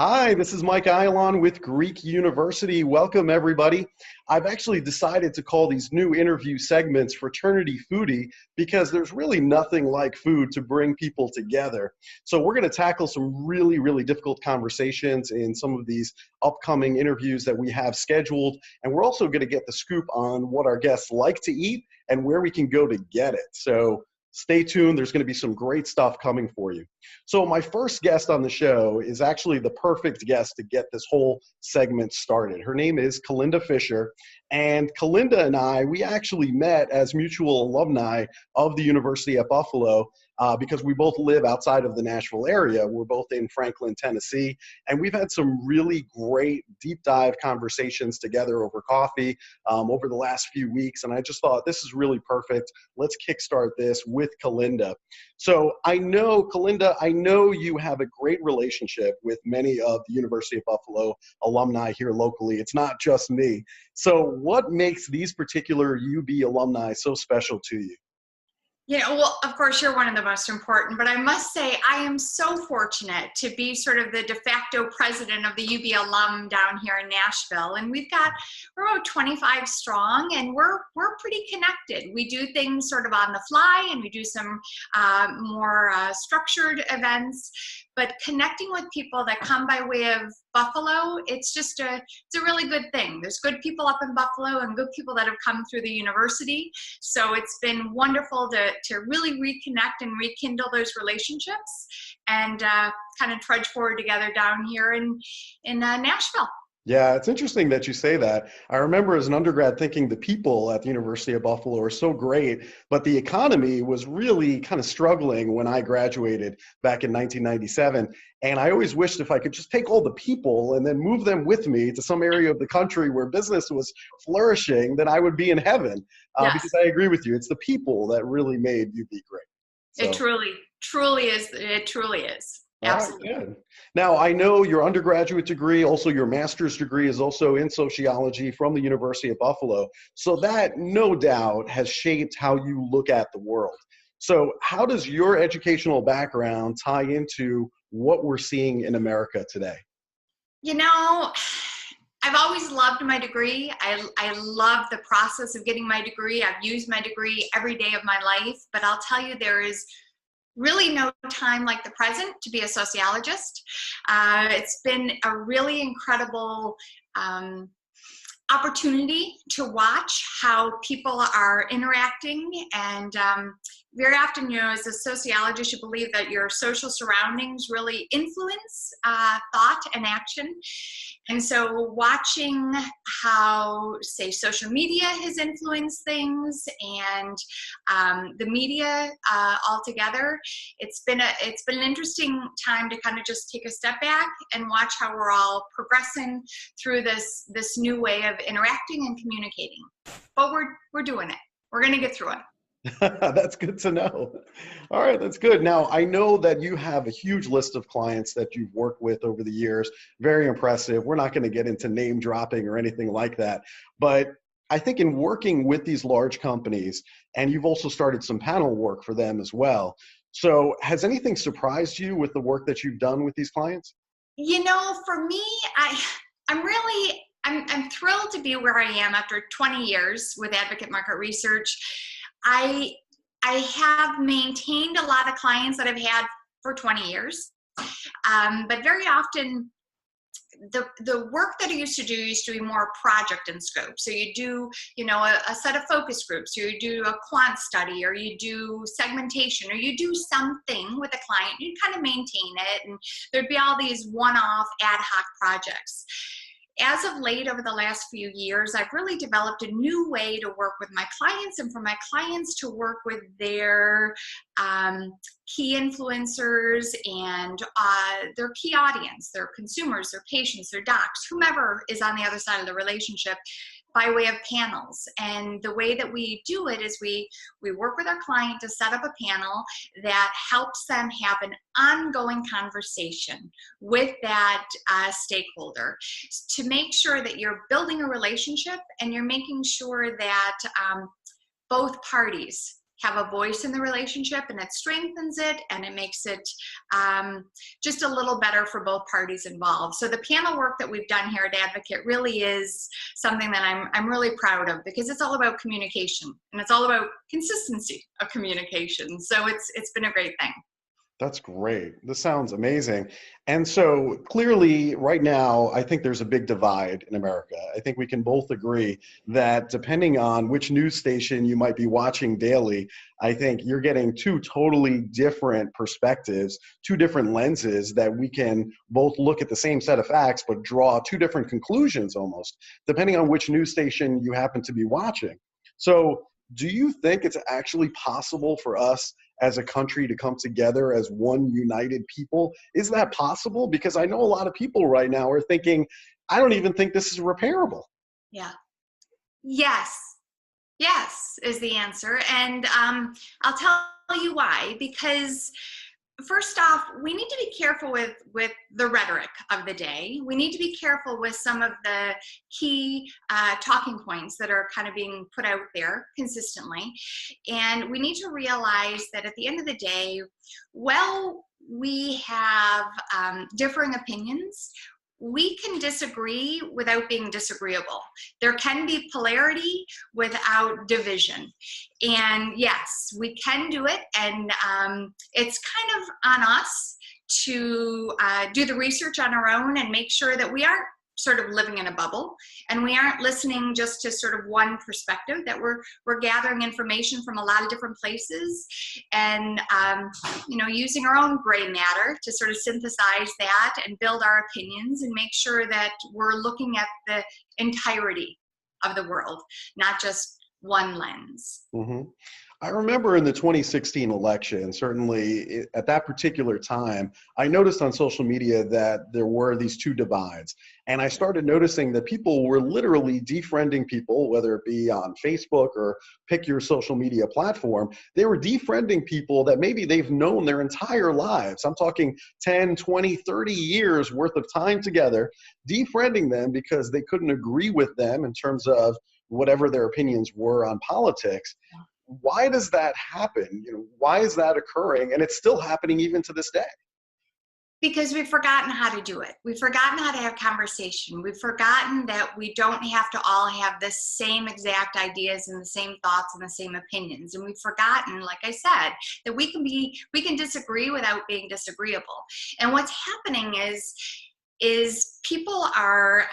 Hi, this is Mike Eilon with Greek University. Welcome, everybody. I've actually decided to call these new interview segments Fraternity Foodie because there's really nothing like food to bring people together. So we're going to tackle some really difficult conversations in some of these upcoming interviews that we have scheduled. And we're also going to get the scoop on what our guests like to eat and where we can go to get it. So stay tuned. There's going to be some great stuff coming for you. So my first guest on the show is actually the perfect guest to get this whole segment started. Her name is Kalinda Fisher. And Kalinda and I, we actually met as mutual alumni of the University at Buffalo because we both live outside of the Nashville area. We're both in Franklin, Tennessee. And we've had some really great deep dive conversations together over coffee over the last few weeks. And I just thought this is really perfect. Let's kickstart this with Kalinda. So I know, Kalinda, I know you have a great relationship with many of the University of Buffalo alumni here locally. It's not just me. So what makes these particular UB alumni so special to you? Well, of course, you're one of the most important, but I must say I am so fortunate to be sort of the de facto president of the UB alum down here in Nashville. And we're about 25 strong, and we're pretty connected. We do things sort of on the fly, and we do some more structured events. But connecting with people that come by way of Buffalo, it's a really good thing. There's good people up in Buffalo and good people that have come through the university. So it's been wonderful to really reconnect and rekindle those relationships and kind of trudge forward together down here in Nashville. Yeah, it's interesting that you say that. I remember as an undergrad thinking the people at the University of Buffalo are so great, but the economy was really kind of struggling when I graduated back in 1997. And I always wished if I could just take all the people and then move them with me to some area of the country where business was flourishing, then I would be in heaven. Yes. Because I agree with you. It's the people that really made UB great. So. It truly is. It truly is. Absolutely. All right, good. Now, I know your undergraduate degree, also your master's degree is also in sociology from the University of Buffalo. So that no doubt has shaped how you look at the world. So how does your educational background tie into what we're seeing in America today? I've always loved my degree. I love the process of getting my degree. I've used my degree every day of my life, but I'll tell you, there is really no time like the present to be a sociologist. It's been a really incredible opportunity to watch how people are interacting. And very often, as a sociologist, you believe that your social surroundings really influence thought and action. And so watching how, say, social media has influenced things and the media altogether, it's been an interesting time to kind of just take a step back and watch how we're all progressing through this new way of interacting and communicating. But we're doing it. We're going to get through it. That's good to know. All right, that's good. Now, I know that you have a huge list of clients that you've worked with over the years. Very impressive. We're not going to get into name dropping or anything like that. But I think in working with these large companies, and you've also started some panel work for them as well. So has anything surprised you with the work that you've done with these clients? For me, I'm thrilled to be where I am after 20 years with Advocate Market Research. I have maintained a lot of clients that I've had for 20 years, but very often the work that I used to be more project in scope. So you do, a set of focus groups, or you do a quant study, or you do segmentation, or you do something with a client. You kind of maintain it, and there'd be all these one-off ad hoc projects. As of late, over the last few years, I've really developed a new way to work with my clients, and for my clients to work with their key influencers and their key audience, their consumers, their patients, their docs, whomever is on the other side of the relationship, by way of panels. And the way that we do it is we work with our client to set up a panel that helps them have an ongoing conversation with that stakeholder to make sure that you're building a relationship and you're making sure that both parties have a voice in the relationship, and it strengthens it, and it makes it just a little better for both parties involved. So the panel work that we've done here at Advocate really is something that I'm really proud of, because it's all about communication, and it's all about consistency of communication. So it's been a great thing. That's great. This sounds amazing. And so clearly right now, I think there's a big divide in America. I think we can both agree that depending on which news station you might be watching daily, I think you're getting two totally different perspectives, two different lenses that we can both look at the same set of facts, but draw two different conclusions almost, depending on which news station you happen to be watching. So do you think it's actually possible for us as a country to come together as one united people? Is that possible? Because I know a lot of people right now are thinking, I don't even think this is repairable. Yeah. Yes. Yes is the answer. And I'll tell you why. Because first off, we need to be careful with the rhetoric of the day. We need to be careful with some of the key talking points that are kind of being put out there consistently. And we need to realize that at the end of the day, well, we have differing opinions. We can disagree without being disagreeable. There can be polarity without division. And yes, we can do it. And it's kind of on us to do the research on our own and make sure that we aren't sort of living in a bubble, and we aren't listening just to sort of one perspective, that we're gathering information from a lot of different places, and using our own gray matter to sort of synthesize that and build our opinions and make sure that we're looking at the entirety of the world, not just one lens. Mm-hmm. I remember in the 2016 election, certainly at that particular time, I noticed on social media that there were these two divides. And I started noticing that people were literally defriending people, whether it be on Facebook or pick your social media platform. They were defriending people that maybe they've known their entire lives. I'm talking 10, 20, 30 years worth of time together, defriending them because they couldn't agree with them in terms of whatever their opinions were on politics. Why does that happen? Why is that occurring? And it's still happening even to this day. Because we've forgotten how to do it. We've forgotten how to have conversation. We've forgotten that we don't have to all have the same exact ideas and the same thoughts and the same opinions. And we've forgotten, like I said, that we can disagree without being disagreeable. And what's happening is people are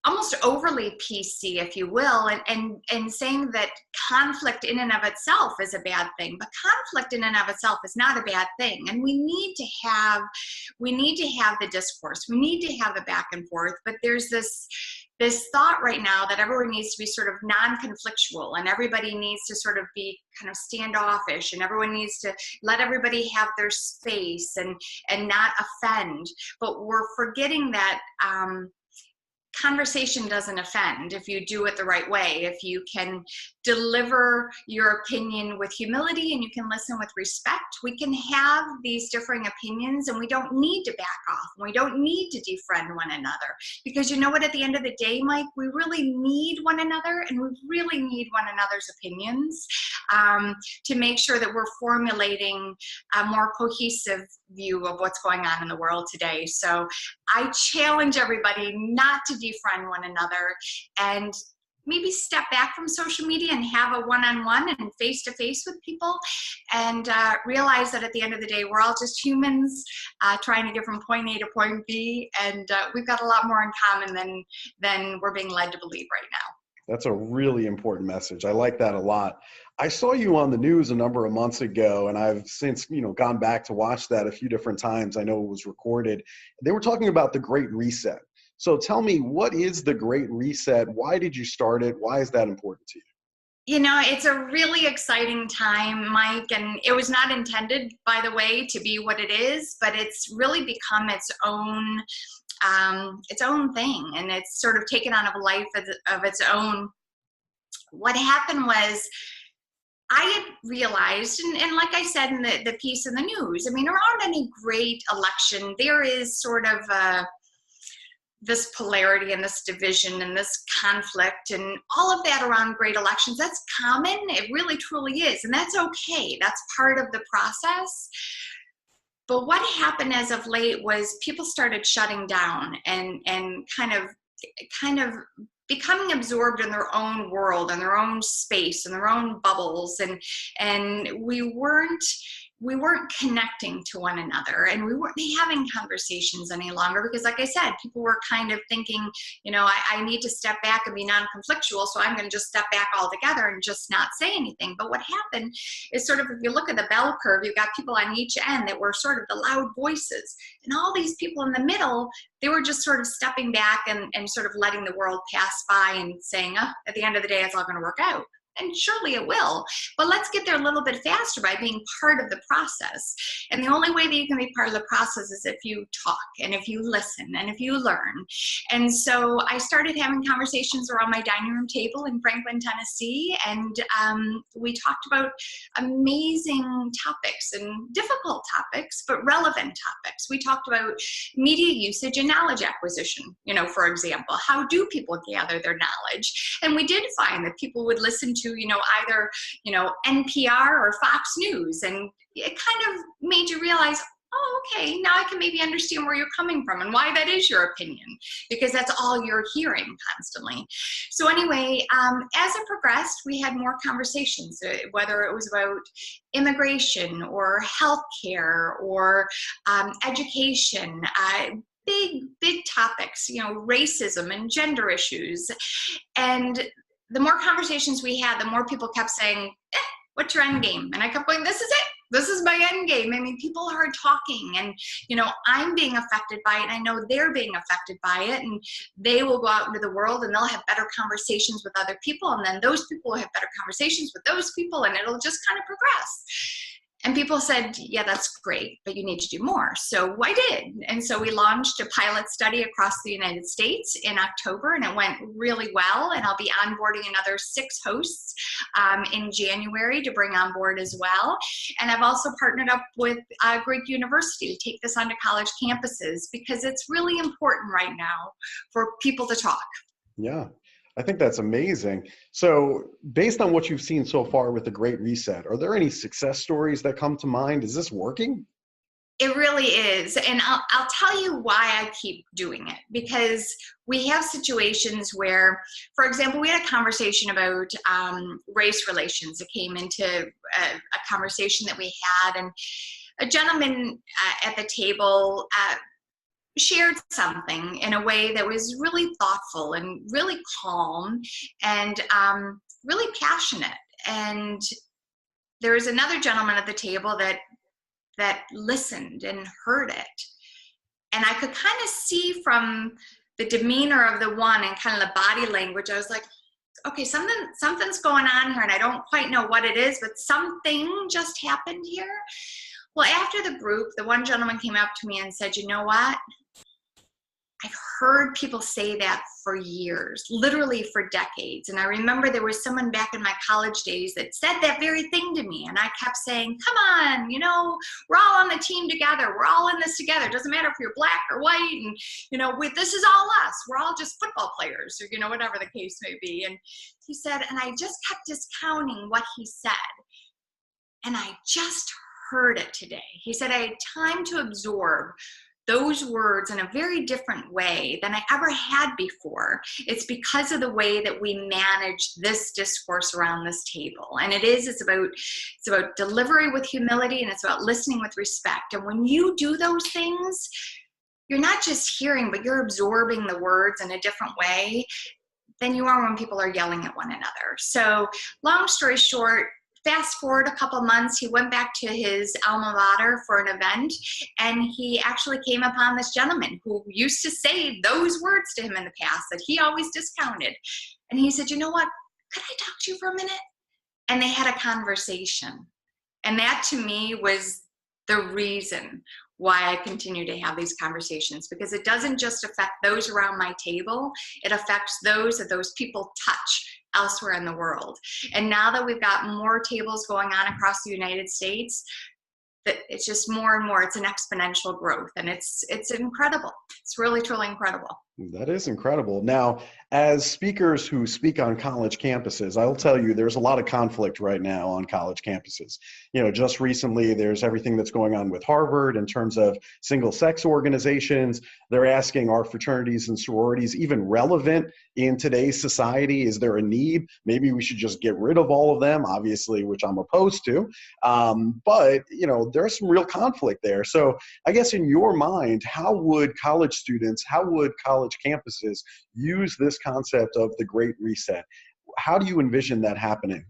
almost overly PC, if you will, and saying that conflict in and of itself is a bad thing. But conflict in and of itself is not a bad thing. And we need to have the discourse. We need to have the back and forth. But there's this thought right now that everyone needs to be sort of non-conflictual, and everybody needs to sort of be kind of standoffish, and everyone needs to let everybody have their space and not offend. But we're forgetting that conversation doesn't offend if you do it the right way. If you can deliver your opinion with humility and you can listen with respect, we can have these differing opinions, and we don't need to back off. We don't need to defriend one another, because you know what, at the end of the day, Mike, we really need one another, and we really need one another's opinions to make sure that we're formulating a more cohesive view of what's going on in the world today. So I challenge everybody not to defriend one another, and maybe step back from social media and have a one-on-one and face-to-face with people, and realize that at the end of the day, we're all just humans trying to get from point A to point B, and we've got a lot more in common than we're being led to believe right now. That's a really important message. I like that a lot. I saw you on the news a number of months ago, and I've since gone back to watch that a few different times. I know it was recorded. They were talking about the Great Reset. So tell me, what is the Great Reset? Why did you start it? Why is that important to you? It's a really exciting time, Mike, and it was not intended, by the way, to be what it is, but it's really become its own thing, and it's sort of taken on a life of its own. What happened was, I had realized, and like I said in the piece in the news, I mean, there aren't any great election. There is sort of this polarity and this division and this conflict and all of that around great elections. That's common. It really, truly is. And that's okay. That's part of the process. But what happened as of late was people started shutting down and kind of becoming absorbed in their own world and their own space and their own bubbles. And we weren't connecting to one another, and we weren't having conversations any longer because, like I said, people were kind of thinking, I need to step back and be non-conflictual, so I'm going to just step back altogether and just not say anything. But what happened is sort of, if you look at the bell curve, you've got people on each end that were sort of the loud voices, and all these people in the middle, they were just sort of stepping back and sort of letting the world pass by and saying, at the end of the day, it's all going to work out. And surely it will, but let's get there a little bit faster by being part of the process. And the only way that you can be part of the process is if you talk and if you listen and if you learn. And so I started having conversations around my dining room table in Franklin, Tennessee, and we talked about amazing topics and difficult topics, but relevant topics. We talked about media usage and knowledge acquisition, for example. How do people gather their knowledge? And we did find that people would listen to either NPR or Fox News, and it kind of made you realize, oh, okay, now I can maybe understand where you're coming from and why that is your opinion, because that's all you're hearing constantly. So anyway, as it progressed, we had more conversations, whether it was about immigration or healthcare or education, big topics, racism and gender issues. And the more conversations we had, the more people kept saying, what's your end game? And I kept going, this is it. This is my end game. I mean, people are talking and, I'm being affected by it. And I know they're being affected by it, and they will go out into the world and they'll have better conversations with other people. And then those people will have better conversations with those people, and it'll just kind of progress. And people said, yeah, that's great, but you need to do more. So I did. And so we launched a pilot study across the United States in October, and it went really well. And I'll be onboarding another 6 hosts in January to bring on board as well. And I've also partnered up with Greek University to take this onto college campuses, because it's really important right now for people to talk. Yeah. I think that's amazing. So based on what you've seen so far with the Great Reset, are there any success stories that come to mind? Is this working? It really is. And I'll tell you why I keep doing it, because we have situations where, for example, we had a conversation about race relations. It came into a conversation that we had, and a gentleman at the table shared something in a way that was really thoughtful and really calm and really passionate. And there was another gentleman at the table that listened and heard it. And I could kind of see from the demeanor of the one and kind of the body language, I was like, okay, something's going on here, and I don't quite know what it is, but something just happened here. Well, after the group, the one gentleman came up to me and said, you know what? I've heard people say that for years, literally for decades. And I remember there was someone back in my college days that said that very thing to me. And I kept saying, come on, we're all on the team together. We're all in this together. It doesn't matter if you're black or white. And, this is all us. We're all just football players, or, whatever the case may be. And he said, and I just kept discounting what he said. And I just heard it today. He said, I had time to absorb those words in a very different way than I ever had before. It's because of the way that we manage this discourse around this table. And it's about delivery with humility, and it's about listening with respect. And when you do those things, you're not just hearing, but you're absorbing the words in a different way than you are when people are yelling at one another. So long story short, fast forward a couple months, he went back to his alma mater for an event, and he actually came upon this gentleman who used to say those words to him in the past that he always discounted. And he said, you know what, could I talk to you for a minute? And they had a conversation. And that to me was the reason why I continue to have these conversations, because it doesn't just affect those around my table, it affects those that those people touch elsewhere in the world. And now that we've got more tables going on across the United States, that it's just more and more, it's an exponential growth, and it's incredible. It's really, truly incredible. That is incredible. Now, as speakers who speak on college campuses, I'll tell you there's a lot of conflict right now on college campuses. Just recently, there's everything that's going on with Harvard in terms of single sex organizations. They're asking, are fraternities and sororities even relevant in today's society? Is there a need? Maybe we should just get rid of all of them, obviously, which I'm opposed to. But there's some real conflict there. So I guess in your mind, how would college campuses use this concept of the Great Reset? How do you envision that happening?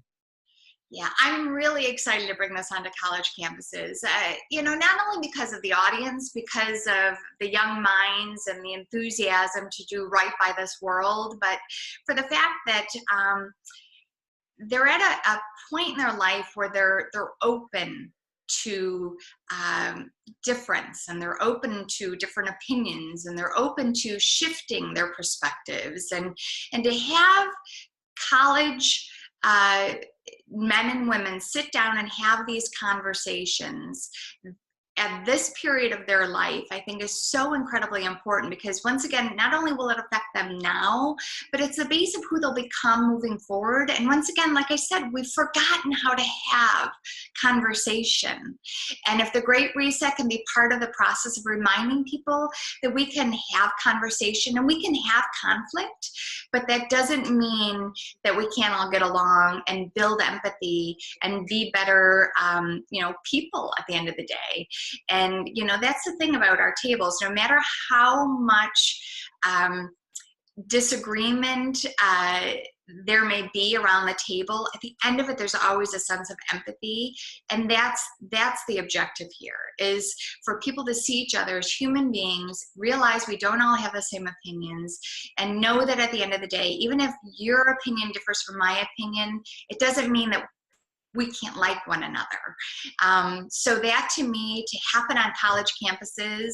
Yeah, I'm really excited to bring this onto college campuses. Not only because of the audience, because of the young minds and the enthusiasm to do right by this world, but for the fact that they're at a point in their life where they're open to difference, and they're open to different opinions, and they're open to shifting their perspectives, and to have college men and women sit down and have these conversations at this period of their life, I think is so incredibly important, because once again, not only will it affect them now, but it's the base of who they'll become moving forward. And once again, like I said, we've forgotten how to have conversation. And if the Great Reset can be part of the process of reminding people that we can have conversation and we can have conflict, but that doesn't mean that we can't all get along and build empathy and be better, people at the end of the day. And, that's the thing about our tables. No matter how much disagreement there may be around the table, at the end of it, there's always a sense of empathy. And that's the objective here, is for people to see each other as human beings, realize we don't all have the same opinions, and know that at the end of the day, even if your opinion differs from my opinion, it doesn't mean that we can't like one another. So that, to me, to happen on college campuses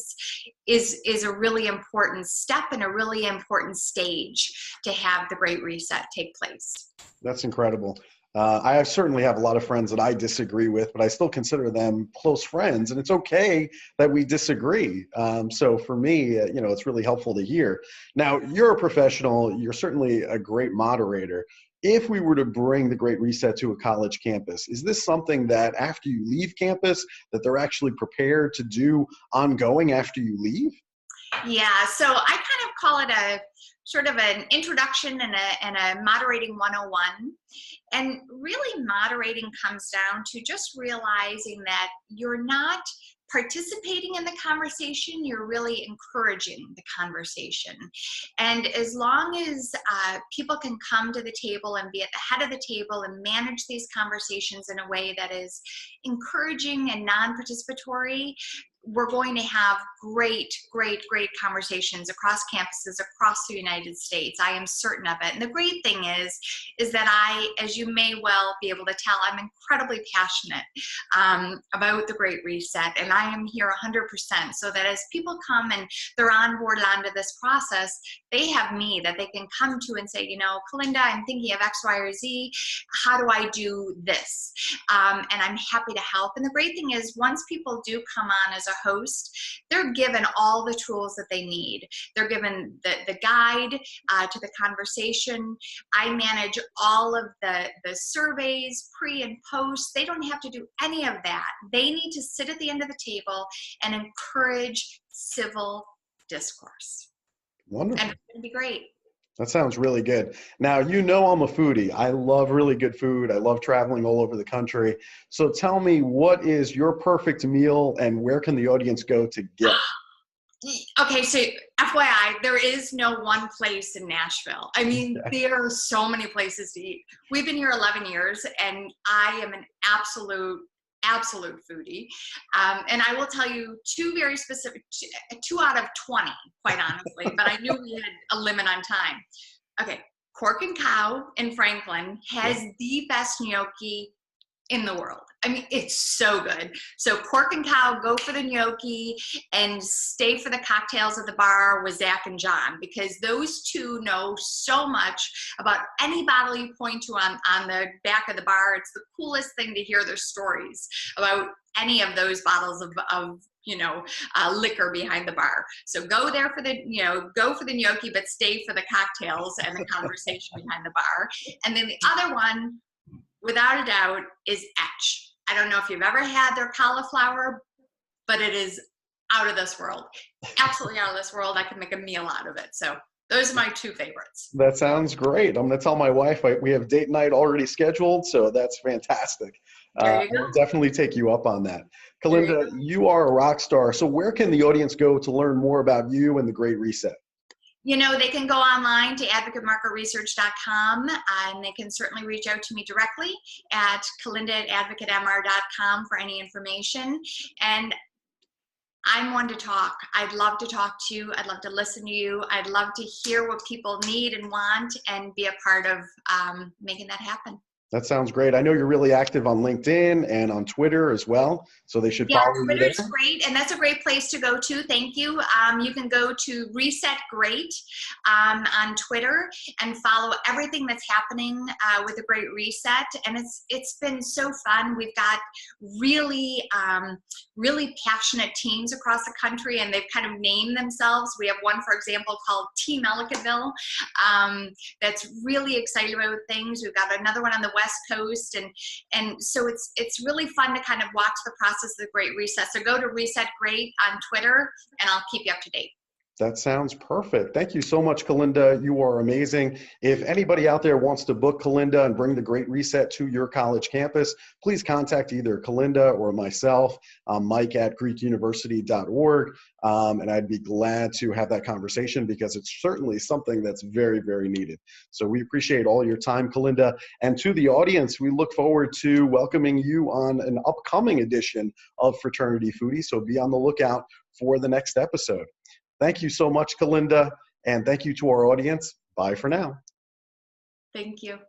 is a really important step and a really important stage to have the Great Reset take place. That's incredible. I certainly have a lot of friends that I disagree with, but I still consider them close friends, and it's okay that we disagree. So for me, it's really helpful to hear. Now, you're a professional. You're certainly a great moderator. If we were to bring the Great Reset to a college campus, is this something that after you leave campus, that they're actually prepared to do ongoing after you leave? Yeah, so I kind of call it a sort of an introduction and a moderating 101. And really, moderating comes down to just realizing that you're not participating in the conversation, you're really encouraging the conversation. And as long as people can come to the table and be at the head of the table and manage these conversations in a way that is encouraging and non-participatory, we're going to have great conversations across campuses across the United States. I am certain of it. And the great thing is that I, as you may well be able to tell, I'm incredibly passionate about the Great Reset, and I am here 100%, so that as people come and they're on board onto this process, they have me that they can come to and say, Kalinda, I'm thinking of X, Y, or Z. How do I do this? And I'm happy to help. And the great thing is, once people do come on as a host, they're given all the tools that they need. They're given the guide to the conversation. I manage all of the surveys, pre and post. They don't have to do any of that. They need to sit at the end of the table and encourage civil discourse. Wonderful. And it's going to be great. That sounds really good. Now, I'm a foodie. I love really good food. I love traveling all over the country. So tell me, what is your perfect meal, and where can the audience go to get it? Okay, so FYI, there is no one place in Nashville. I mean, there are so many places to eat. We've been here 11 years, and I am an absolute foodie. And I will tell you two very specific, 2 out of 20, quite honestly, but I knew we had a limit on time. Okay, Cork and Cow in Franklin has the best gnocchi in the world. I mean, it's so good. So Cork and Cow, go for the gnocchi and stay for the cocktails at the bar with Zach and John, because those two know so much about any bottle you point to on the back of the bar. It's the coolest thing to hear their stories about any of those bottles of liquor behind the bar. So go there for the, go for the gnocchi, but stay for the cocktails and the conversation behind the bar. And then the other one, without a doubt, is Etch. I don't know if you've ever had their cauliflower, but it is out of this world. Absolutely out of this world. I could make a meal out of it. So those are my two favorites. That sounds great. I'm going to tell my wife we have date night already scheduled, so that's fantastic. There you go. I'll definitely take you up on that. Kalinda, you are a rock star. So where can the audience go to learn more about you and the Great Reset? They can go online to advocatemarketresearch.com, and they can certainly reach out to me directly at kalinda@advocatemr.com for any information. And I'm one to talk. I'd love to talk to you. I'd love to listen to you. I'd love to hear what people need and want and be a part of making that happen. That sounds great. I know you're really active on LinkedIn and on Twitter as well, so they should follow you there. Twitter's great, and that's a great place to go to. Thank you. You can go to Reset Great on Twitter and follow everything that's happening with the Great Reset, and it's been so fun. We've got really passionate teams across the country, and they've kind of named themselves. We have one, for example, called Team Ellicottville that's really excited about things. We've got another one on the West Coast, and so it's really fun to kind of watch the process of the Great Reset. So go to Reset Great on Twitter, and I'll keep you up to date. That sounds perfect. Thank you so much, Kalinda. You are amazing. If anybody out there wants to book Kalinda and bring the Great Reset to your college campus, please contact either Kalinda or myself, Mike at greekuniversity.org, and I'd be glad to have that conversation because it's certainly something that's very, very needed. So we appreciate all your time, Kalinda. And to the audience, we look forward to welcoming you on an upcoming edition of Fraternity Foodie, so be on the lookout for the next episode. Thank you so much, Kalinda, and thank you to our audience. Bye for now. Thank you.